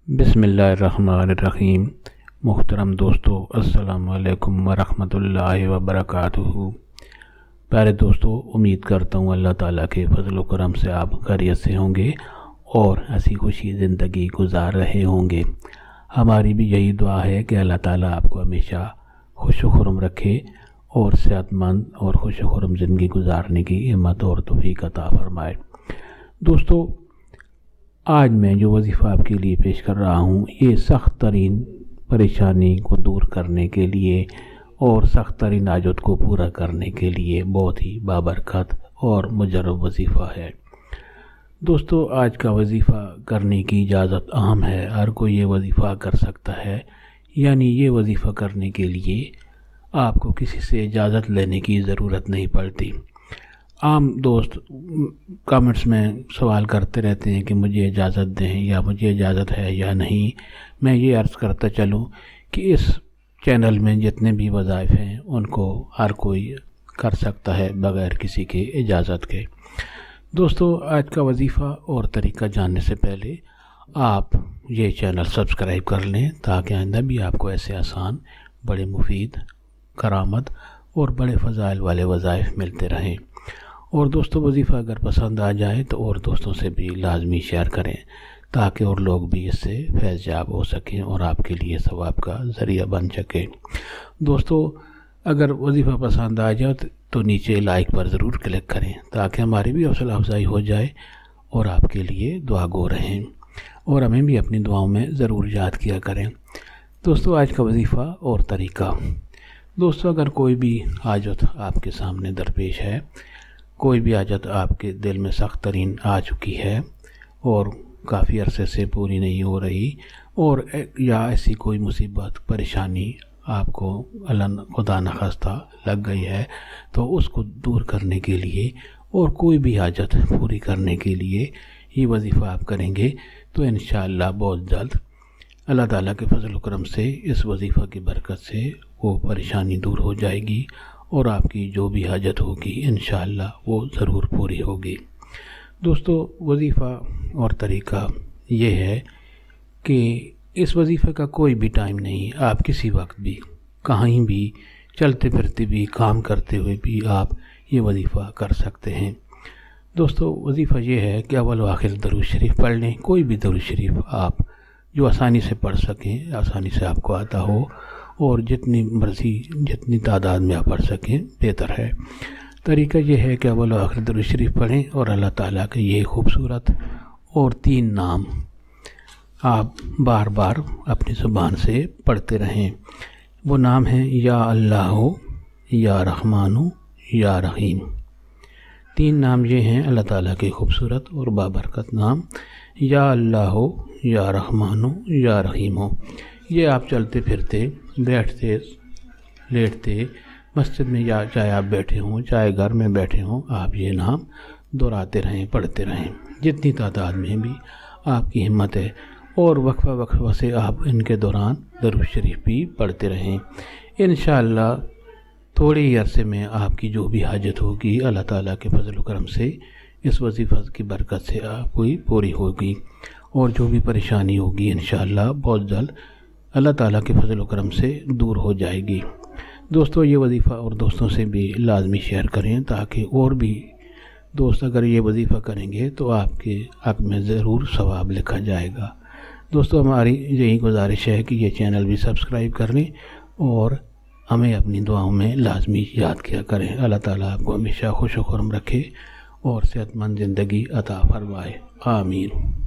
बिस्मिल्लाहिर्रहमानिर्रहीम। मुहतरम दोस्तों, अस्सलाम वालेकुम वरहमतुल्लाहि वबरकातुहू। प्यारे दोस्तों, उम्मीद करता हूँ अल्लाह ताला के फजल व करम से आप खैरियत से होंगे और हंसी खुशी ज़िंदगी गुजार रहे होंगे। हमारी भी यही दुआ है कि अल्लाह ताला आपको हमेशा खुश व खुर्म रखे और सेहतमंद और खुश व खुर्म ज़िंदगी गुजारने की हिम्मत और तौफीक अता फरमाए। दोस्तों, आज मैं जो वजीफ़ा आपके लिए पेश कर रहा हूँ, ये सख्त तरीन परेशानी को दूर करने के लिए और सख्त तरीन हाजत को पूरा करने के लिए बहुत ही बाबरकत और मुजर्रब वजीफ़ा है। दोस्तों, आज का वजीफ़ा करने की इजाज़त आम है, हर कोई ये वजीफ़ा कर सकता है। यानी ये वजीफ़ा करने के लिए आपको किसी से इजाज़त लेने की ज़रूरत नहीं पड़ती। आम दोस्त कमेंट्स में सवाल करते रहते हैं कि मुझे इजाज़त दें या मुझे इजाज़त है या नहीं। मैं ये अर्ज़ करता चलूँ कि इस चैनल में जितने भी वज़ाइफ हैं उनको हर कोई कर सकता है बग़ैर किसी के इजाज़त के। दोस्तों, आज का वजीफ़ा और तरीक़ा जानने से पहले आप ये चैनल सब्सक्राइब कर लें ताकि आइंदा भी आपको ऐसे आसान, बड़े मुफीद, करामत और बड़े फ़ज़ाइल वाले वज़ाइफ मिलते रहें। और दोस्तों, वजीफ़ा अगर पसंद आ जाए तो और दोस्तों से भी लाजमी शेयर करें ताकि और लोग भी इससे फैज़याब हो सकें और आपके लिए सवाब का ज़रिया बन सके। दोस्तों, अगर वजीफ़ा पसंद आ जाए तो नीचे लाइक पर ज़रूर क्लिक करें ताकि हमारी भी हौसला अफजाई हो जाए और आपके लिए दुआ गो रहें और हमें भी अपनी दुआओं में ज़रूर याद किया करें। दोस्तों, आज का वजीफ़ा और तरीक़ा। दोस्तों, अगर कोई भी हाजत आपके सामने दरपेश है, कोई भी हाजत आपके दिल में सख्त तरीन आ चुकी है और काफ़ी अरसे से पूरी नहीं हो रही, और या ऐसी कोई मुसीबत परेशानी आपको अल्लाह खुदा न खास्ता लग गई है, तो उसको दूर करने के लिए और कोई भी हाजत पूरी करने के लिए ये वजीफ़ा आप करेंगे तो इंशाअल्लाह बहुत जल्द अल्लाह ताला के फजल व करम से इस वजीफ़ा की बरकत से वो परेशानी दूर हो जाएगी और आपकी जो भी हाजत होगी इंशाअल्लाह वो ज़रूर पूरी होगी। दोस्तों, वजीफ़ा और तरीक़ा ये है कि इस वजीफ़े का कोई भी टाइम नहीं, आप किसी वक्त भी कहीं भी चलते फिरते भी काम करते हुए भी आप ये वजीफ़ा कर सकते हैं। दोस्तों, वजीफ़ा ये है कि अव्वल व आखिर दरूद शरीफ पढ़ लें, कोई भी दरूद शरीफ आप जो आसानी से पढ़ सकें, आसानी से आपको आता हो, और जितनी मर्ज़ी जितनी तादाद में आप पढ़ सकें बेहतर है। तरीक़ा यह है कि अव्वल व आखिर दरूद शरीफ पढ़ें और अल्लाह ताला के ये खूबसूरत और 3 नाम आप बार बार अपनी ज़ुबान से पढ़ते रहें। वो नाम हैं या अल्लाह, या रहमान, या रहीम। 3 नाम ये हैं अल्लाह ताला के खूबसूरत और बाबरकत नाम, या अल्लाह, या रहमान, या रहीम। ये आप चलते फिरते, बैठते लेटते, मस्जिद में या चाहे आप बैठे हों चाहे घर में बैठे हों, आप ये नाम दोहराते रहें, पढ़ते रहें जितनी तादाद में भी आपकी हिम्मत है, और वक्फा वक्फा से आप इनके दौरान दरूद शरीफ भी पढ़ते रहें। इंशाअल्लाह थोड़े ही अरसे में आपकी जो भी हाजत होगी अल्लाह ताला के फजल व करम से इस वजीफ़ा की बरकत से आपकी पूरी होगी और जो भी परेशानी होगी इंशाअल्लाह बहुत जल्द अल्लाह ताला के फजल व करम से दूर हो जाएगी। दोस्तों, ये वजीफ़ा और दोस्तों से भी लाजमी शेयर करें ताकि और भी दोस्त अगर ये वजीफ़ा करेंगे तो आपके हक़ में ज़रूर सवाब लिखा जाएगा। दोस्तों, हमारी यही गुजारिश है कि ये चैनल भी सब्सक्राइब कर लें और हमें अपनी दुआओं में लाजमी याद किया करें। अल्लाह ताला आपको हमेशा खुश व खुर्म रखे और सेहतमंद ज़िंदगी अता फरमाए। आमीन।